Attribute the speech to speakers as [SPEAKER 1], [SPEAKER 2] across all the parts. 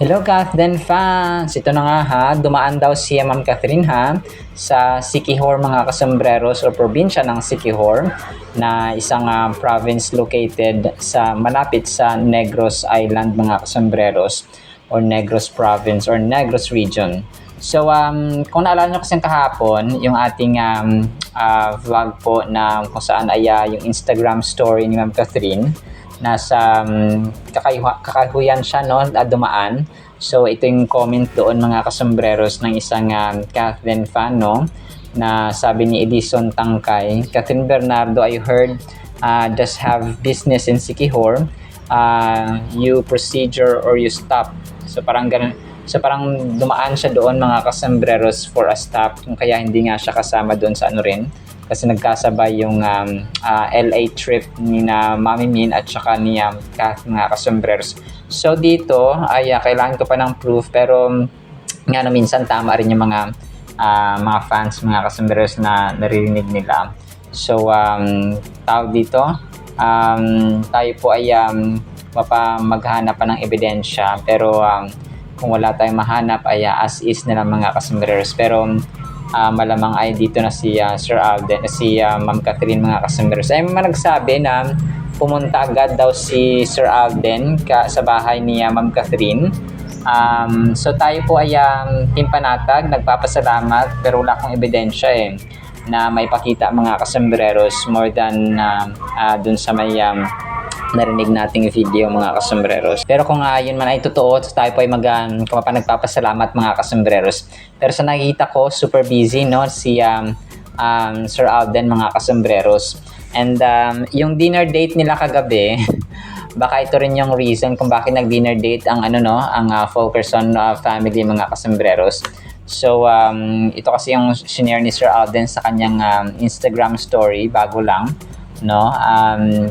[SPEAKER 1] Hello Kathleen fans! Ito na nga ha, dumaan daw si Ma'am Catherine ha sa Siquijor mga kasambreros o probinsya ng Siquijor na isang province located sa malapit sa Negros Island mga kasambreros or Negros Province or Negros Region. So kung naalala nyo kasi kahapon, yung ating vlog po na kung saan ay yung Instagram story ni Ma'am Catherine, nasa kakahuyan siya no, dumaan. So ito yung comment doon mga kasambreros ng isang Kathleen fan no, na sabi ni Edison Tangkay, Catherine Bernardo, I heard just have business in Siquijor, you procedure or you stop. So parang ganun. So parang dumaan siya doon mga kasambreros for a stop, kung kaya hindi nga siya kasama doon sa ano rin. Kasi nagkasabay yung LA trip ni na Mami Min at saka ni Kath mga kasambreros. So dito ay kailangan ko pa ng proof, pero nga no, minsan tama rin yung mga fans mga kasambreros na naririnig nila. So tawag dito, tayo po ay maghanap pa ng ebidensya, pero kung wala tayong mahanap ay as is na lang mga kasambreros. Pero malamang ay dito na si Sir Alden, si Ma'am Catherine mga kasambreros. Ay nagsabi na pumunta agad daw si Sir Alden sa bahay ni Ma'am Catherine. So tayo po ay Team Panatag, nagpapasalamat, pero wala akong ebidensya na may pakita mga kasambreros more than dun sa may narinig nating video mga kasambreros. Pero kung yun man ay totoo, tayo po ay nagpapasalamat mga kasambreros. Pero sa nakikita ko, super busy no si Sir Alden mga kasambreros. And yung dinner date nila kagabi, baka ito rin yung reason kung bakit nag-dinner date ang Fulkerson family mga kasambreros. So ito kasi yung shinare ni Sir Alden sa kanyang Instagram story bago lang, no,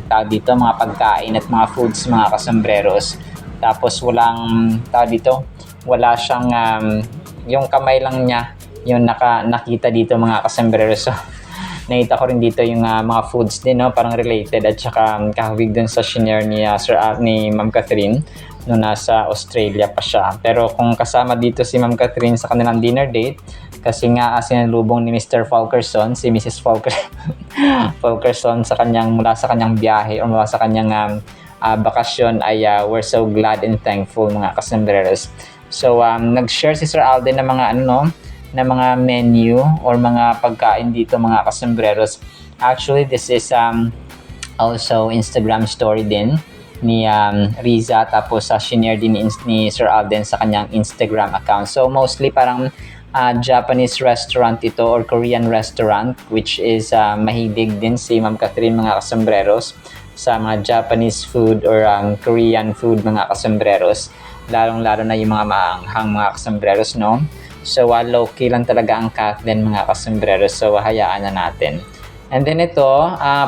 [SPEAKER 1] tawag dito mga pagkain at mga foods mga kasambreros. Tapos wala siyang yung kamay lang niya yung nakita dito mga kasambreros. So nakita ko rin dito yung mga foods din no, parang related, at saka kahawig dun sa shinare ni ni Ma'am Catherine no, nasa Australia pa siya. Pero kung kasama dito si Ma'am Catherine sa kanilang dinner date, kasi nga sinalubong ni Mr. Fulkerson si Mrs. Fulkerson mula sa kanyang biyahe o mula sa kanyang bakasyon, ay we're so glad and thankful mga kasambreros. So nag-share si Sir Alden ng mga na mga menu or mga pagkain dito mga kasambreros. Actually this is also Instagram story din ni Riza, tapos shinare din ni Sir Alden sa kanyang Instagram account. So mostly parang Japanese restaurant ito or Korean restaurant, which is mahilig din si Ma'am Catherine mga kasambreros sa mga Japanese food or Korean food mga kasambreros, lalong-lalo na yung mga maanghang mga kasambreros no. So low-key lang talaga ang Kathleen mga kasambreros, so hayaan na natin. And then ito,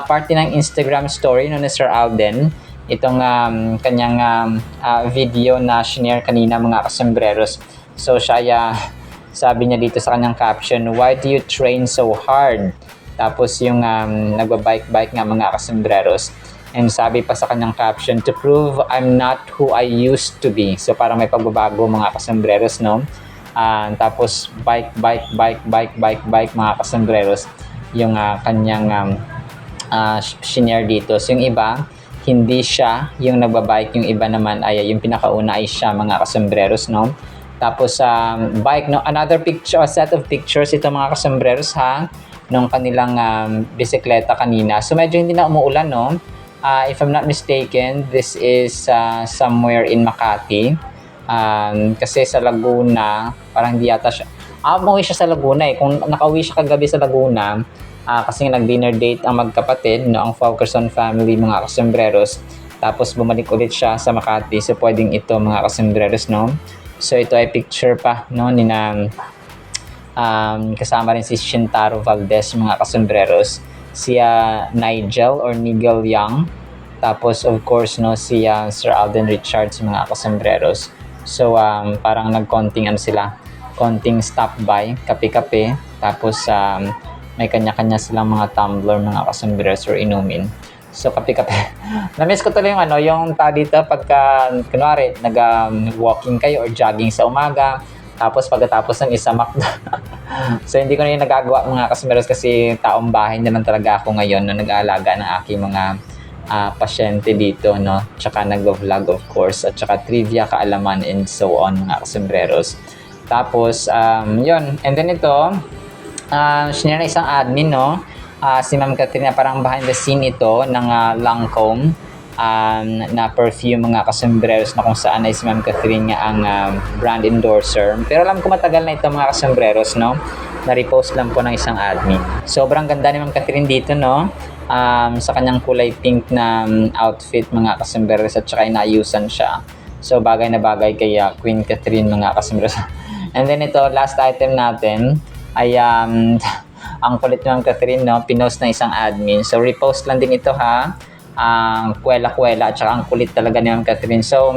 [SPEAKER 1] party ng Instagram story no, ni Sir Alden, itong kanyang video na shinare kanina mga kasambreros. So siya sabi niya dito sa kanyang caption, why do you train so hard? Tapos yung nagbabike-bike nga mga kasambreros. And sabi pa sa kanyang caption, to prove I'm not who I used to be. So parang may pagbabago mga kasambreros no. Tapos bike mga kasambreros yung kanyang shinare dito. So yung iba, hindi siya yung nagbabike, yung iba naman ay yung pinakauna ay siya mga kasambreros no. Tapos bike no, another picture, set of pictures ito mga kasambreros ha, nung kanilang bisikleta kanina. So medyo hindi na umuulan no. If I'm not mistaken, this is somewhere in Makati. Kasi sa Laguna, parang hindi yata siya. Umuwi siya sa Laguna Kung nakauwi siya kagabi sa Laguna, kasi nag-dinner date ang magkapatid, no, ang Fulkerson family mga kasambreros. Tapos bumalik ulit siya sa Makati. So pwedeng ito mga kasambreros no. So ito ay picture pa no ni kasama rin si Shintaro Valdez mga kasambreros, si Nigel or Nigel Young, tapos of course no si Sir Alden Richards mga kasambreros. So parang nagkonting konting stop by, kape-kape, tapos may kanya-kanya silang mga tumbler mga kasambreros or inumin. So, kape-kape. Na-miss ko tuloy yung yung tao dito pagka, kunwari, nag-walking kayo or jogging sa umaga, tapos pagkatapos ng isa McDo. So, hindi ko na yung nagagawa mga kasmeros kasi taong bahay naman talaga ako ngayon na nag-aalaga ng aking mga pasyente dito, no? Tsaka nag-vlog of course, at tsaka trivia, kaalaman, and so on mga kasmeros. Tapos, yun. And then ito, sinare na isang admin, no? Si Ma'am Katrina, parang behind the scene ito ng Lancome na perfume mga kasembreros, na kung saan ay si Ma'am Katrina ang brand endorser. Pero alam ko matagal na ito mga kasembreros, no? Na-repost lang po ng isang admin. Sobrang ganda ni Ma'am Katrina dito, no? Sa kanyang kulay pink na outfit mga kasembreros, at saka inaayusan siya. So bagay na bagay kay Queen Catherine mga kasembreros. And then ito, last item natin ay ang kulit ng Catherine, no? Pinost na isang admin. So, repost lang din ito, ha? Ang kwela-kwela at saka ang kulit talaga ni Ma'am Catherine. So,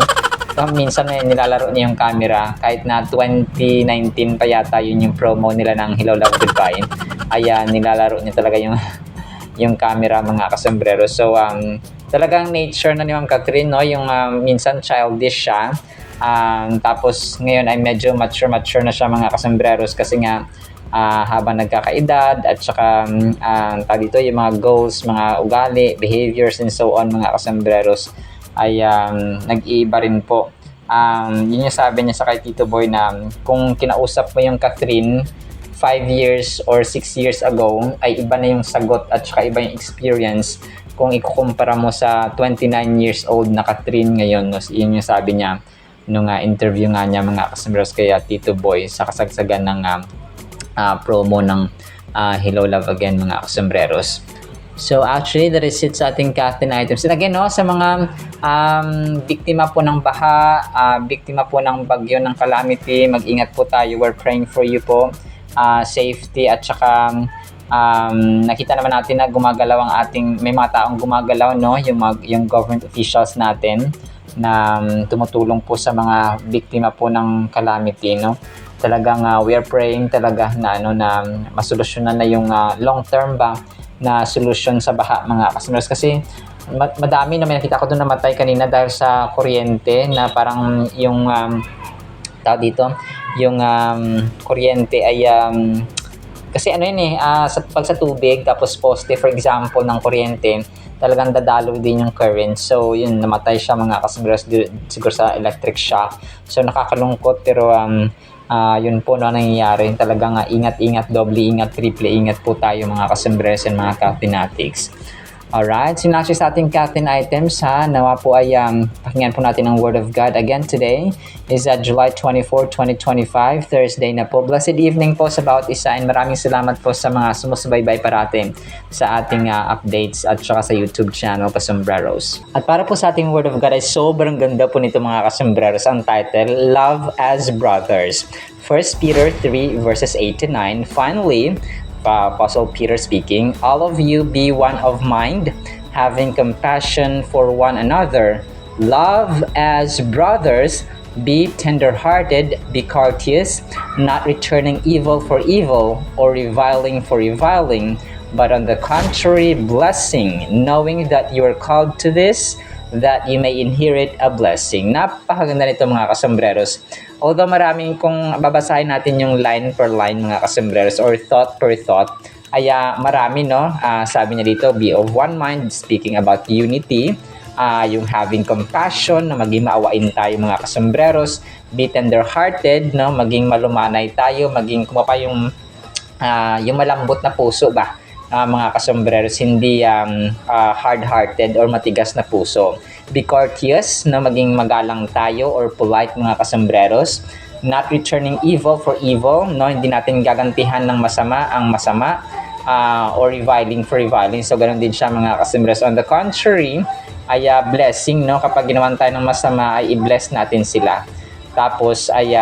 [SPEAKER 1] minsan na nilalaro niya yung camera. Kahit na 2019 pa yata yun yung promo nila ng Hello Love Goodbye. Ayan, nilalaro niya talaga yung camera mga kasombrero. So, talagang nature na ni Ma'am Catherine, no? Yung minsan childish siya. Tapos ngayon ay medyo mature na siya mga kasembreros kasi nga habang nagkakaedad at saka dito yung mga goals, mga ugali, behaviors and so on mga kasembreros ay nag-iiba rin po. Yun yung sabi niya sa kay Tito Boy na kung kinausap mo yung Catherine 5 years or 6 years ago ay iba na yung sagot at saka iba yung experience kung ikukumpara mo sa 29 years old na Catherine ngayon. No? Yun yung sabi niya nung interview nga niya mga kasembreros kay Tito Boy sa kasagsagan ng promo ng Hello Love Again mga kasembreros. So actually the receipts sa ating Catherine items. And again, no, sa mga biktima po ng baha, biktima po ng bagyo, ng calamity, mag-ingat po tayo. We're praying for you po. Safety at saka nakita naman natin na gumagalaw ang ating, may mga taong gumagalaw, no, yung government officials natin na tumutulong po sa mga biktima po ng calamity, no. Talagang we are praying talaga na na masolusyonan na yung long term ba na solution sa baha mga kasembreros kasi madami na may nakita ko doon namatay kanina dahil sa kuryente na parang yung tao dito yung kuryente ay kasi yun pag sa tubig tapos poste for example ng kuryente talagang dadalo din yung current, so yun namatay siya mga kasembreros siguro sa electric shock. So nakakalungkot pero yun po na nangyayari. Talagang ingat-ingat, doble ingat, triple ingat po tayo mga kasembreros and mga Cathinatics. Alright, sinasya sa ating Cathin items ha. Nawa po ay pakinggan po natin ang Word of God. Again, today is July 24, 2025, Thursday na po. Blessed evening po sa bawat isa and maraming salamat po sa mga sumusubaybay parati sa ating updates at saka sa YouTube channel Kasombreros. At para po sa ating Word of God ay sobrang ganda po nito mga Kasombreros. Ang title, Love as Brothers. 1 Peter 3 verses 8 to 9. Finally, Apostle Peter speaking, all of you be one of mind, having compassion for one another. Love as brothers, be tender-hearted, be courteous, not returning evil for evil or reviling for reviling, but on the contrary, blessing, knowing that you are called to this, that you may inherit a blessing. Napakaganda nito mga kasembreros. Although maraming kung babasahin natin yung line per line mga kasembreros or thought per thought, ay marami, no? Sabi niya dito, be of one mind, speaking about unity, yung having compassion, na maging maawain tayo mga kasembreros, be tender-hearted, no? Maging malumanay tayo, maging kumapa yung malambot na puso ba? Mga kasembreros, hindi hard-hearted or matigas na puso. Be courteous, na maging magalang tayo or polite mga kasembreros. Not returning evil for evil, no? Hindi natin gagantihan ng masama ang masama or reviling for reviling. So ganoon din siya mga kasembreros. On the contrary, ay blessing, no? Kapag ginawan tayo ng masama ay i-bless natin sila. Tapos ay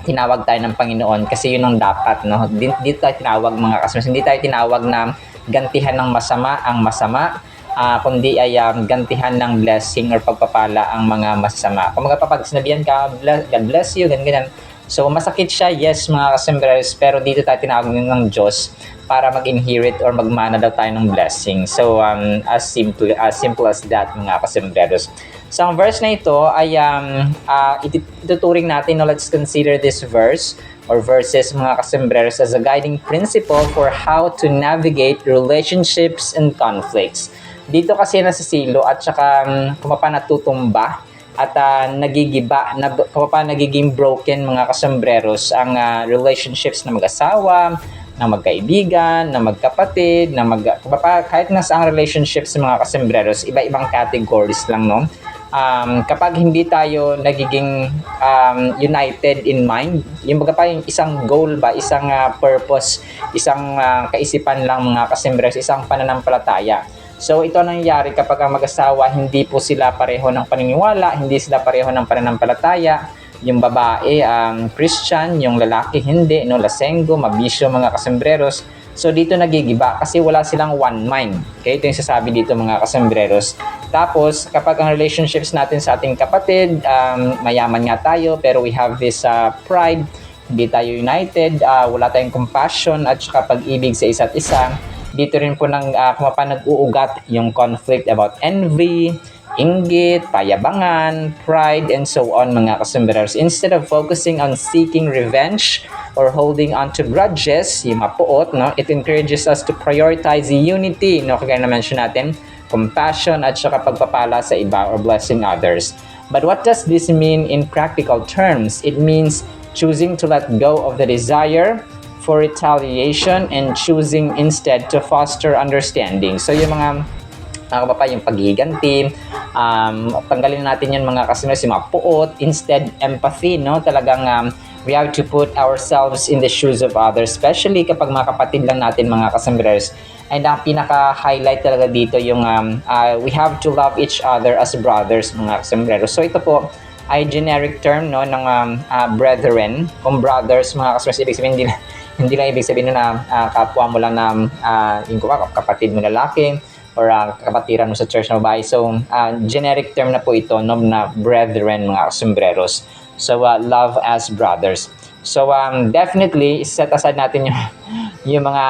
[SPEAKER 1] tinawag tayo ng Panginoon kasi yun ang dapat, no? Dito tayo tinawag mga kasembreros. Hindi tayo tinawag na gantihan ng masama ang masama, kundi ay gantihan ng blessing or pagpapala ang mga masama. Kung pag sinabihan ka, God bless you, ganyan, So masakit siya, yes mga kasembreros, pero dito tayo tinawag ng Diyos para mag-inherit or magmana daw tayo ng blessing. So as simple as that mga kasembreros. So ang verse na ito ay ituturing natin, no, let's consider this verse or verses mga kasembreros as a guiding principle for how to navigate relationships and conflicts. Dito kasi nasisilo at saka kung paano natutumba at nagigiba, kung paano nagiging broken mga kasembreros ang relationships na mag-asawa, na magkaibigan, na magkapatid, kahit nasa ang relationships mga kasembreros, iba-ibang categories lang, no? Kapag hindi tayo nagiging united in mind, yung baga pa yung isang goal ba, isang purpose, isang kaisipan lang mga kasembreros, isang pananampalataya. So ito nangyayari kapag ang mag-asawa hindi po sila pareho ng paniniwala, hindi sila pareho ng pananampalataya. Yung babae Christian, yung lalaki hindi, no, lasenggo, mabisyo mga kasembreros. So dito nagigiba kasi wala silang one mind. Okay, ito yung sasabi dito mga kasembreros. Tapos kapag ang relationships natin sa ating kapatid, mayaman nga tayo pero we have this pride, hindi tayo united, wala tayong compassion at saka pag-ibig sa isa't isa. Dito rin po kung paano nag-uugat yung conflict about envy, inggit, payabangan, pride, and so on mga kasembreros. Instead of focusing on seeking revenge or holding on to grudges, yung mapuot, no, it encourages us to prioritize unity, no, kagaya na mention natin, compassion at saka pagpapala sa iba or blessing others. But what does this mean in practical terms? It means choosing to let go of the desire for retaliation and choosing instead to foster understanding. So yung mga yung paghihiganti, tanggalin natin yun mga kasembreros, yung mga puot, instead empathy, no? Talagang we have to put ourselves in the shoes of others, especially kapag mga kapatid lang natin mga kasembreros. And ang pinaka-highlight talaga dito yung we have to love each other as brothers mga kasembreros. So ito po ay generic term, no, ng brethren. Kung brothers mga kasembreros, ibig sabihin hindi lang ibig sabihin na kapwa mo lang na yung kapatid mo lalaki or kapatiran mo sa church na babae. So generic term na po ito, no, na brethren mga kasembreros. So love as brothers. So definitely set aside natin yung mga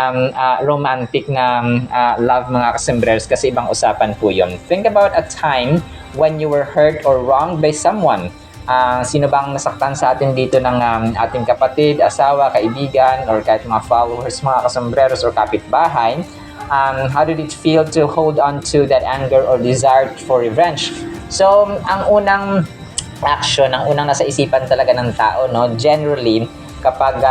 [SPEAKER 1] romantic na love mga kasembreros kasi ibang usapan po yun. Think about a time when you were hurt or wronged by someone. Sino bang nasaktan sa atin dito ng ating kapatid, asawa, kaibigan, or kahit mga followers, mga kasembreros, or kapitbahay? How did it feel to hold on to that anger or desire for revenge? So, ang unang action, ang unang nasa isipan talaga ng tao, no, generally, kapag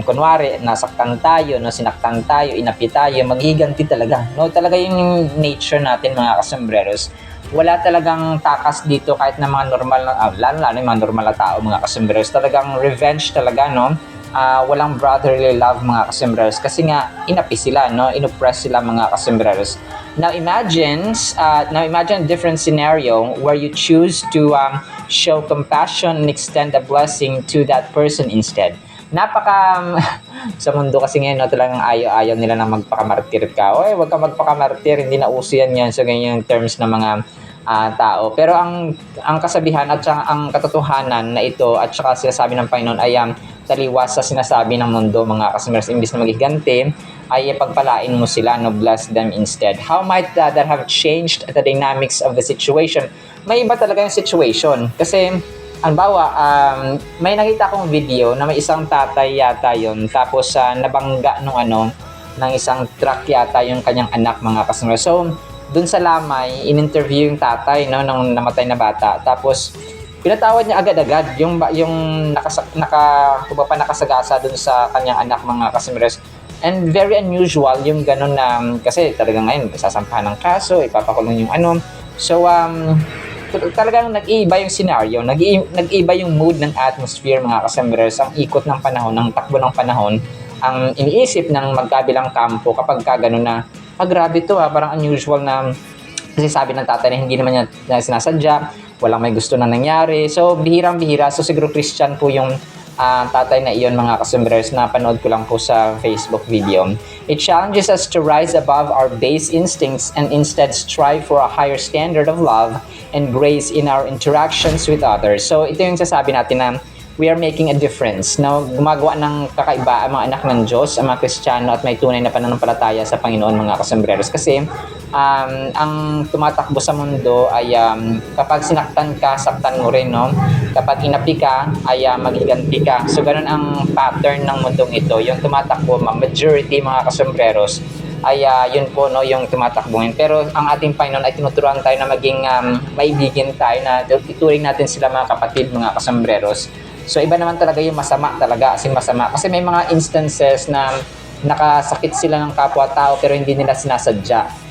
[SPEAKER 1] kunwari nasaktan tayo, no, sinaktan tayo, inapi tayo, maghiganti talaga, no? Talaga yung nature natin mga kasembreros. Wala talagang takas dito kahit na mga normal na lalo yung mga normal na tao mga kasembreros. Talagang revenge talaga, no? Walang brotherly love mga kasembreros kasi nga inapi sila, no? Inoppress sila mga kasembreros. Now imagine a different scenario where you choose to show compassion and extend a blessing to that person instead. Sa mundo kasi ngayon, no, talagang ayaw nila na magpakamartir ka. Oy, wag ka magpakamartir, hindi na uso yan. So ganyan yung terms ng mga tao. Pero ang kasabihan at ang katotohanan na ito at saka sinasabi ng Panginoon ay taliwas sa sinasabi ng mundo mga kasembreros. Imbis na maghiganti, ay pagpalain mo sila, no, bless them instead. How might that have changed the dynamics of the situation? May iba talaga yung situation. Kasi halimbawa, may nakita akong video na may isang tatay yata yun, tapos nabangga ng isang truck yata yung kanyang anak mga kasembreros. So, dun sa lamay, in-interview yung tatay, no, ng namatay na bata. Tapos, pinatawad niya agad-agad yung nakasagasa dun sa kanyang anak mga kasembreros. And very unusual yung ganun na, kasi talagang ngayon, sasampahan ng kaso, ipapakulong yung So, talagang nag-iiba yung scenario, nag-iiba yung mood ng atmosphere mga kasembreros, ang ikot ng panahon, ng takbo ng panahon, ang iniisip ng magkabilang kampo kapag ganun na, grabe to parang unusual na, kasi sabi ng tatay na hindi naman niya sinasadya, walang may gusto na nangyari. So, bihirang-bihira. So, siguro Christian po yung tatay na iyon mga kasembreros, na panood ko lang po sa Facebook video. It challenges us to rise above our base instincts and instead strive for a higher standard of love and grace in our interactions with others. So ito yung sasabi natin na we are making a difference. No? Gumagawa ng kakaiba ang mga anak ng Diyos, ang mga Kristiyano at may tunay na pananampalataya sa Panginoon, mga kasambreros. Kasi ang tumatakbo sa mundo ay kapag sinaktan ka, saktan mo rin. No? Kapag inapi ka, ay maghiganti ka. So ganun ang pattern ng mundong ito. Yung tumatakbo, majority mga kasambreros, ay yun po no yung tumatakbongin. Pero ang ating Panginoon ay tinuturuan tayo na maging maibigin tayo, na ituring natin sila mga kapatid, mga kasambreros. So iba naman talaga yung masama talaga, as in masama. Kasi may mga instances na nakasakit sila ng kapwa-tao pero hindi nila sinasadya.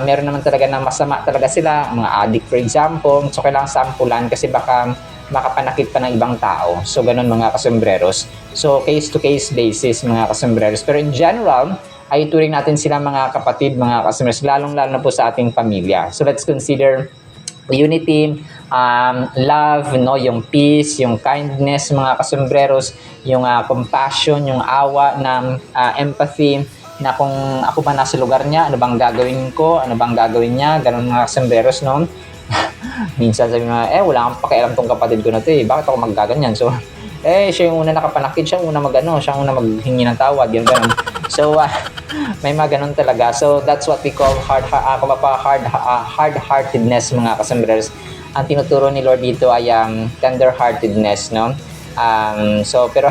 [SPEAKER 1] Meron naman talaga na masama talaga sila, mga addict for example. So kailangan sampulan kasi baka makapanakit pa ng ibang tao. So ganun mga kasambreros. So case to case basis mga kasambreros. Pero in general, ay ituring natin sila mga kapatid, mga kasambreros, lalong-lalo na po sa ating pamilya. So let's consider unity, love, no, yung peace, yung kindness, mga kasambreros, yung compassion, yung awa, empathy, na kung ako ba nasa lugar niya, ano bang gagawin ko, ano bang gagawin niya, ganun mga kasambreros, no? Minsan sabi mga, wala kang pakialam tong kapatid ko na to, bakit ako maggaganyan? So, siya yung una nakapanakit, siya yung una siya yung una maghingi ng tawad, yung ganun. So, may mga ganun talaga. So, that's what we call hard-heartedness, mga kasambreros. Ang tinuturo ni Lord dito ay tender-heartedness, no? Pero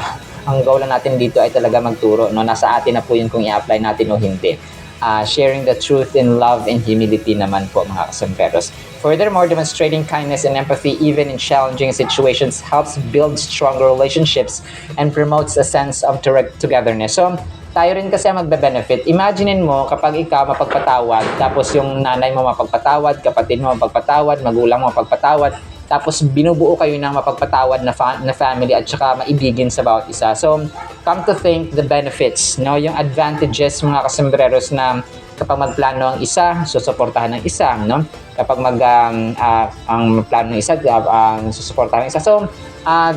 [SPEAKER 1] ang goal natin dito ay talaga magturo, no? Nasa atin na po yun kung i-apply natin o hindi. Sharing the truth in love and humility naman po, mga kasambreros. Furthermore, demonstrating kindness and empathy even in challenging situations helps build stronger relationships and promotes a sense of togetherness. So, tayo rin kasi magbe-benefit. Imaginein mo kapag ikaw mapagpatawad, tapos yung nanay mo mapagpatawad, kapatid mo mapagpatawad, magulang mo mapagpatawad, tapos binubuo kayo ng mapagpatawad na family at saka maibigin sa bawat isa. So, come to think the benefits, no? Yung advantages, mga kasambreros, na kapag magplano ang isa, susuportahan ng isa, no? Kapag ang plano ng isa, susuportahan ng isa. So,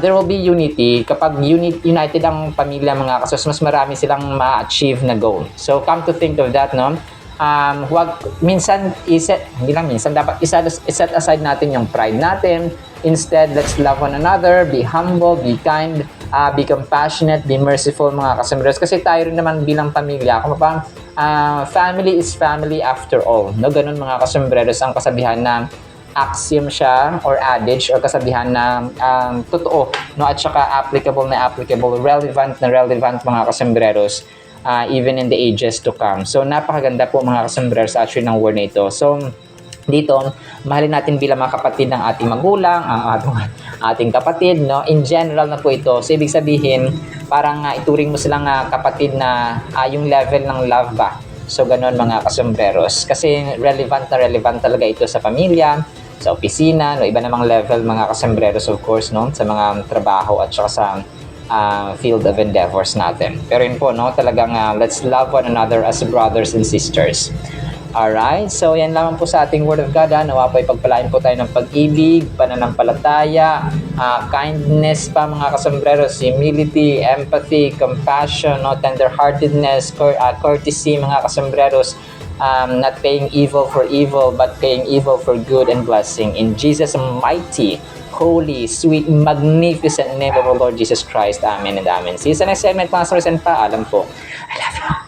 [SPEAKER 1] there will be unity. Kapag united ang pamilya, mga kasos, mas marami silang ma-achieve na goal. So, come to think of that, no? Hindi lang minsan, dapat iset aside natin yung pride natin. Instead, let's love one another, be humble, be kind, be compassionate, be merciful, mga kasambreros. Kasi tayo rin naman bilang pamilya, family is family after all. No? Ganun, mga kasambreros, ang kasabihan na axiom siya or adage or kasabihan na totoo, no? At saka applicable, relevant, mga kasambreros. Even in the ages to come. So, napakaganda po, mga kasambreros, actually ng word na ito. So, dito, mahalin natin bilang mga kapatid ng ating magulang, ang ating kapatid, no? In general na po ito. So, ibig sabihin, parang ituring mo silang kapatid na yung level ng love ba. So, ganun, mga kasambreros. Kasi relevant talaga ito sa pamilya, sa opisina, no? Iba namang level, mga kasambreros, of course, no? Sa mga trabaho at saka sa field of endeavors natin. Pero yun po, no, talagang let's love one another as brothers and sisters. Alright, so yan lamang po sa ating Word of God. Nawa po ipagpalain po tayo ng pag-ibig, pananampalataya, kindness pa, mga kasambreros, humility, empathy, compassion, no, tender-heartedness, courtesy, mga kasambreros, not paying evil for evil, but paying evil for good and blessing. In Jesus' mighty, holy, sweet, magnificent name of our Lord Jesus Christ. Amen and amen. See you sa next segment, mga kasambreros, and paalam po. I love you.